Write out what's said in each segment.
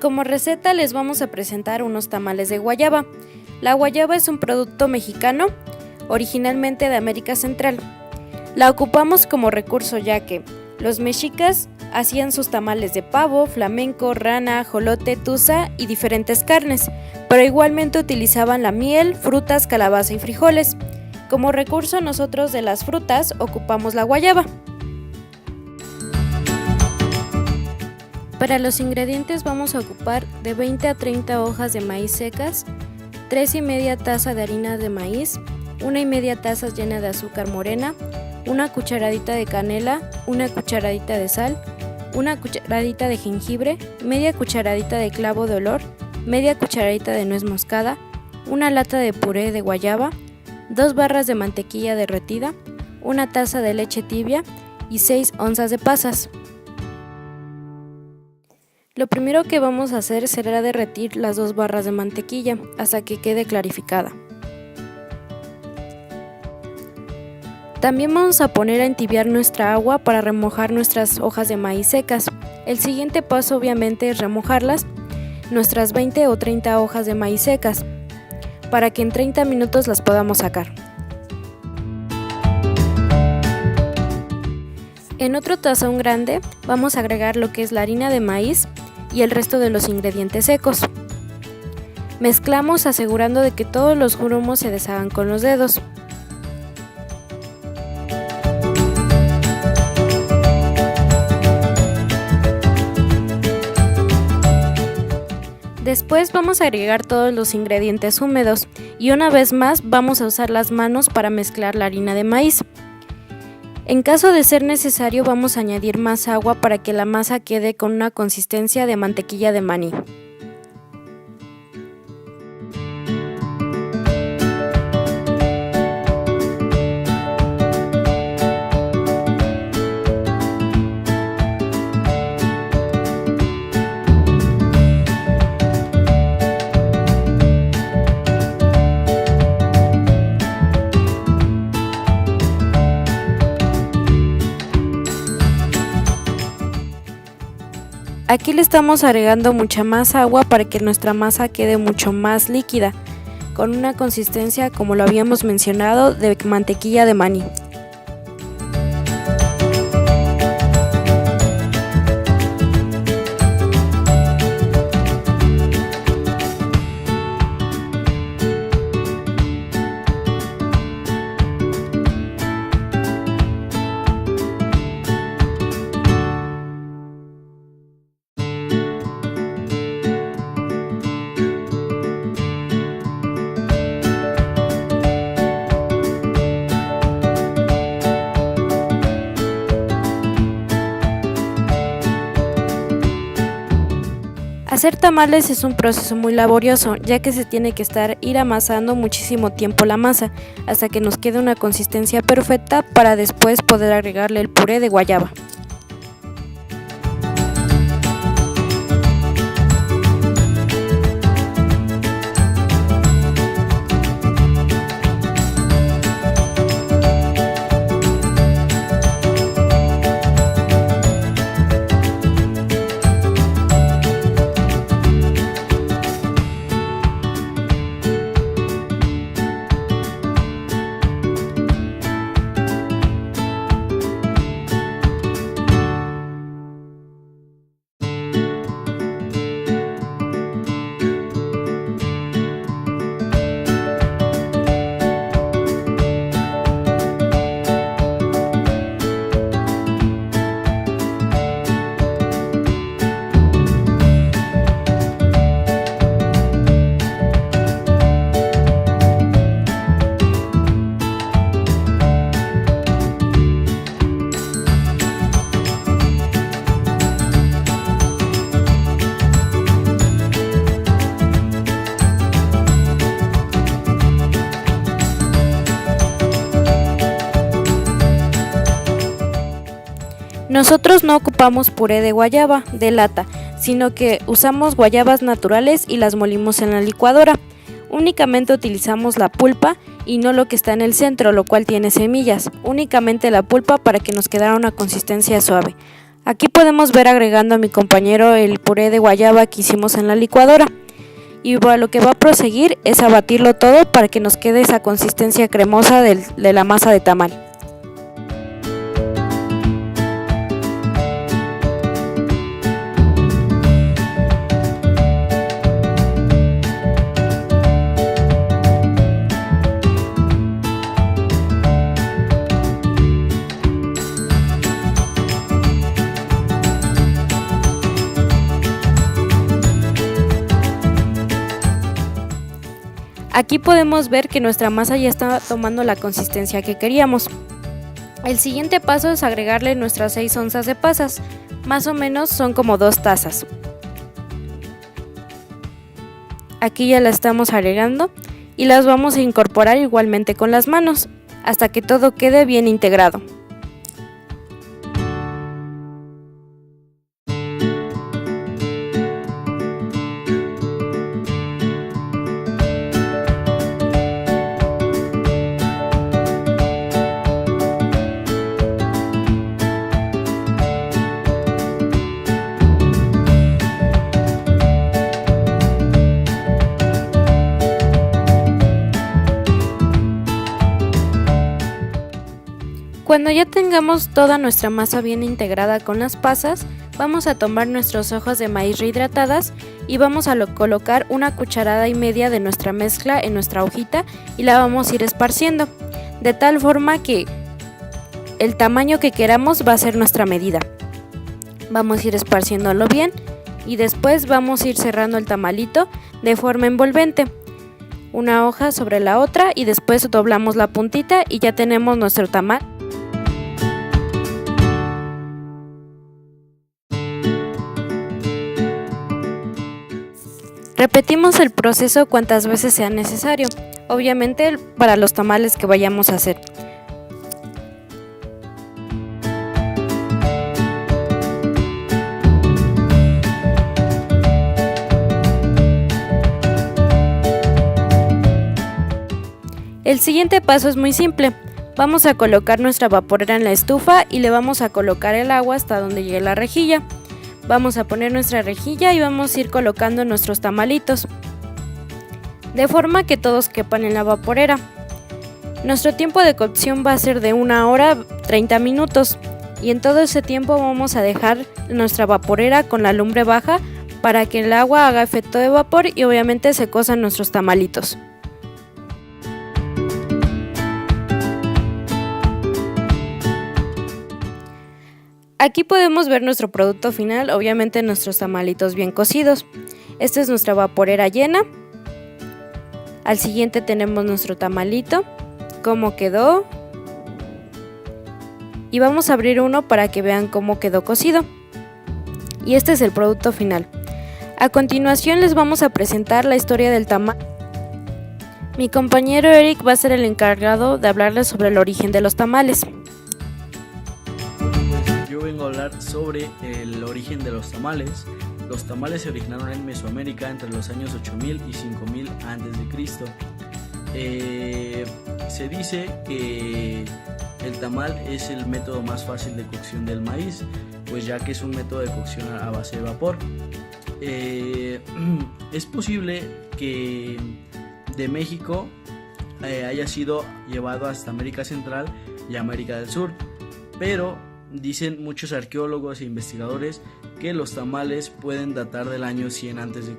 Como receta les vamos a presentar unos tamales de guayaba. La guayaba es un producto mexicano, originalmente de América Central. La ocupamos como recurso ya que los mexicas hacían sus tamales de pavo, flamenco, rana, ajolote, tuza y diferentes carnes, pero igualmente utilizaban la miel, frutas, calabaza y frijoles. Como recurso nosotros de las frutas ocupamos la guayaba. Para los ingredientes vamos a ocupar de 20 a 30 hojas de maíz secas, 3,5 tazas de harina de maíz, 1,5 tazas llena de azúcar morena, una cucharadita de canela, una cucharadita de sal, una cucharadita de jengibre, media cucharadita de clavo de olor, media cucharadita de nuez moscada, una lata de puré de guayaba, 2 barras de mantequilla derretida, una taza de leche tibia y 6 onzas de pasas. Lo primero que vamos a hacer será derretir las 2 barras de mantequilla hasta que quede clarificada. También vamos a poner a entibiar nuestra agua para remojar nuestras hojas de maíz secas. El siguiente paso obviamente es remojarlas, nuestras 20 o 30 hojas de maíz secas, para que en 30 minutos las podamos sacar. En otro tazón grande vamos a agregar lo que es la harina de maíz y el resto de los ingredientes secos. Mezclamos asegurando de que todos los grumos se deshagan con los dedos. Después vamos a agregar todos los ingredientes húmedos y una vez más vamos a usar las manos para mezclar la harina de maíz. En caso de ser necesario vamos a añadir más agua para que la masa quede con una consistencia de mantequilla de maní. Aquí le estamos agregando mucha más agua para que nuestra masa quede mucho más líquida, con una consistencia como lo habíamos mencionado de mantequilla de maní. Hacer tamales es un proceso muy laborioso, ya que se tiene que ir amasando muchísimo tiempo la masa, hasta que nos quede una consistencia perfecta para después poder agregarle el puré de guayaba. Nosotros no ocupamos puré de guayaba de lata, sino que usamos guayabas naturales y las molimos en la licuadora. Únicamente utilizamos la pulpa y no lo que está en el centro, lo cual tiene semillas. Únicamente la pulpa para que nos quedara una consistencia suave. Aquí podemos ver agregando a mi compañero el puré de guayaba que hicimos en la licuadora. Y lo que va a proseguir es a batirlo todo para que nos quede esa consistencia cremosa de la masa de tamal. Aquí podemos ver que nuestra masa ya está tomando la consistencia que queríamos. El siguiente paso es agregarle nuestras 6 onzas de pasas, más o menos son como 2 tazas. Aquí ya la estamos agregando y las vamos a incorporar igualmente con las manos, hasta que todo quede bien integrado. Cuando ya tengamos toda nuestra masa bien integrada con las pasas, vamos a tomar nuestras hojas de maíz rehidratadas y vamos a colocar 1,5 cucharadas de nuestra mezcla en nuestra hojita y la vamos a ir esparciendo, de tal forma que el tamaño que queramos va a ser nuestra medida. Vamos a ir esparciéndolo bien y después vamos a ir cerrando el tamalito de forma envolvente. Una hoja sobre la otra y después doblamos la puntita y ya tenemos nuestro tamal. Repetimos el proceso cuantas veces sea necesario, obviamente para los tamales que vayamos a hacer. El siguiente paso es muy simple. Vamos a colocar nuestra vaporera en la estufa y le vamos a colocar el agua hasta donde llegue la rejilla. Vamos a poner nuestra rejilla y vamos a ir colocando nuestros tamalitos, de forma que todos quepan en la vaporera. Nuestro tiempo de cocción va a ser de 1 hora 30 minutos y en todo ese tiempo vamos a dejar nuestra vaporera con la lumbre baja para que el agua haga efecto de vapor y obviamente se cosan nuestros tamalitos. Aquí podemos ver nuestro producto final, obviamente nuestros tamalitos bien cocidos. Esta es nuestra vaporera llena. Al siguiente tenemos nuestro tamalito, cómo quedó. Y vamos a abrir uno para que vean cómo quedó cocido. Y este es el producto final. A continuación les vamos a presentar la historia del tamal. Mi compañero Eric va a ser el encargado de hablarles sobre el origen de los tamales. Yo vengo a hablar sobre el origen de los tamales. Los tamales se originaron en Mesoamérica entre los años 8000 y 5000 a.C. Se dice que el tamal es el método más fácil de cocción del maíz, pues ya que es un método de cocción a base de vapor. Es posible que de México haya sido llevado hasta América Central y América del Sur, pero dicen muchos arqueólogos e investigadores que los tamales pueden datar del año 100 a.C.,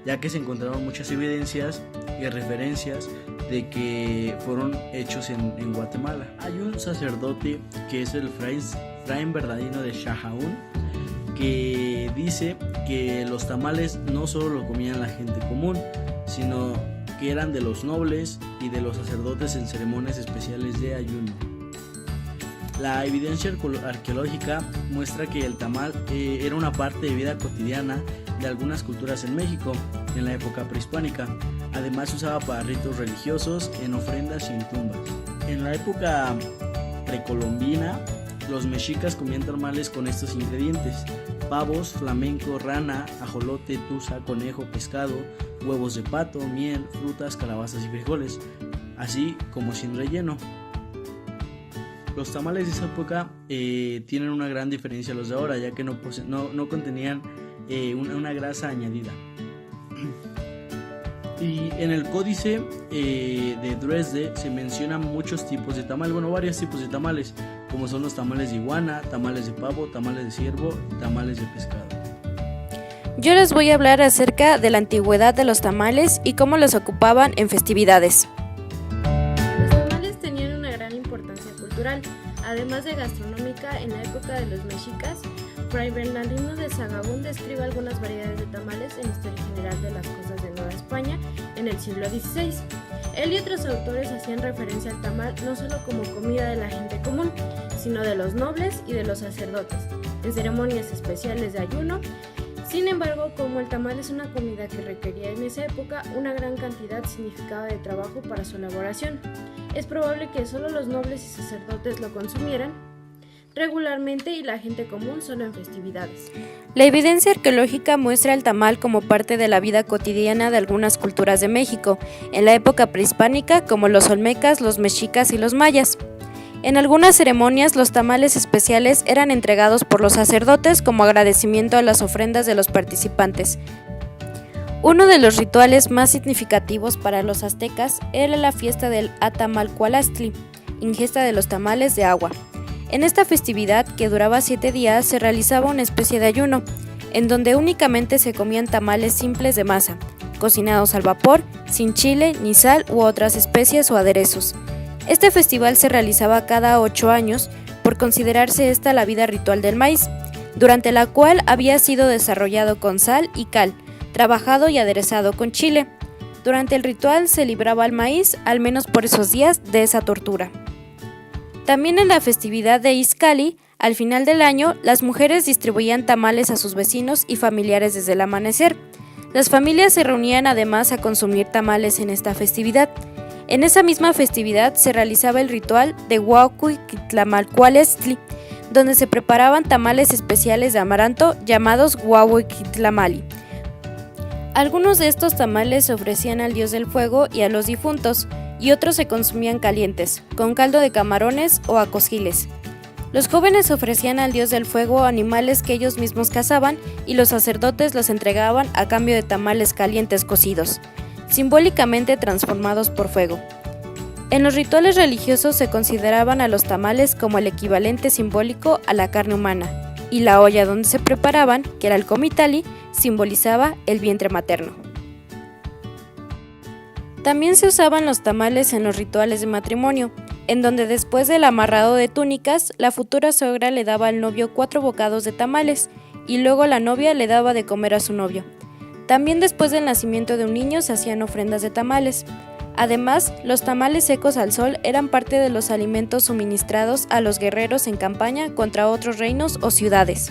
ya que se encontraron muchas evidencias y referencias de que fueron hechos en Guatemala. Hay un sacerdote que es el Fray Bernardino de Sahagún, que dice que los tamales no solo lo comían la gente común, sino que eran de los nobles y de los sacerdotes en ceremonias especiales de ayuno. La evidencia arqueológica muestra que el tamal era una parte de vida cotidiana de algunas culturas en México en la época prehispánica. Además se usaba para ritos religiosos, en ofrendas y en tumbas. En la época precolombina, los mexicas comían tamales con estos ingredientes: pavos, flamenco, rana, ajolote, tuza, conejo, pescado, huevos de pato, miel, frutas, calabazas y frijoles, así como sin relleno. Los tamales de esa época tienen una gran diferencia a los de ahora, ya que no contenían una grasa añadida. Y en el códice de Dresde se mencionan muchos tipos de tamal, varios tipos de tamales, como son los tamales de iguana, tamales de pavo, tamales de ciervo y tamales de pescado. Yo les voy a hablar acerca de la antigüedad de los tamales y cómo los ocupaban en festividades. Los tamales tenían una gran importancia cultural, además de gastronómica. En la época de los mexicas, Fray Bernardino de Sahagún describe algunas variedades de tamales en Historia General de las Costas de Nueva España en el siglo XVI. Él y otros autores hacían referencia al tamal no solo como comida de la gente común, sino de los nobles y de los sacerdotes, en ceremonias especiales de ayuno. Sin embargo, como el tamal es una comida que requería en esa época una gran cantidad significada de trabajo para su elaboración, es probable que solo los nobles y sacerdotes lo consumieran regularmente y la gente común solo en festividades. La evidencia arqueológica muestra el tamal como parte de la vida cotidiana de algunas culturas de México, en la época prehispánica, como los olmecas, los mexicas y los mayas. En algunas ceremonias, los tamales especiales eran entregados por los sacerdotes como agradecimiento a las ofrendas de los participantes. Uno de los rituales más significativos para los aztecas era la fiesta del Atamalcualastli, ingesta de los tamales de agua. En esta festividad, que duraba 7 días, se realizaba una especie de ayuno, en donde únicamente se comían tamales simples de masa, cocinados al vapor, sin chile ni sal u otras especies o aderezos. Este festival se realizaba cada 8 años, por considerarse esta la vida ritual del maíz, durante la cual había sido desarrollado con sal y cal, trabajado y aderezado con chile. Durante el ritual se libraba al maíz, al menos por esos días, de esa tortura. También en la festividad de Izcalli, al final del año, las mujeres distribuían tamales a sus vecinos y familiares desde el amanecer. Las familias se reunían además a consumir tamales en esta festividad. En esa misma festividad se realizaba el ritual de Huauquitlamalcualestli, donde se preparaban tamales especiales de amaranto llamados Huauquitlamali. Algunos de estos tamales se ofrecían al dios del fuego y a los difuntos, y otros se consumían calientes, con caldo de camarones o a cosquiles. Los jóvenes ofrecían al dios del fuego animales que ellos mismos cazaban y los sacerdotes los entregaban a cambio de tamales calientes cocidos, simbólicamente transformados por fuego. En los rituales religiosos se consideraban a los tamales como el equivalente simbólico a la carne humana, y la olla donde se preparaban, que era el comitali, simbolizaba el vientre materno. También se usaban los tamales en los rituales de matrimonio, en donde después del amarrado de túnicas, la futura suegra le daba al novio 4 bocados de tamales, y luego la novia le daba de comer a su novio. También después del nacimiento de un niño se hacían ofrendas de tamales. Además, los tamales secos al sol eran parte de los alimentos suministrados a los guerreros en campaña contra otros reinos o ciudades.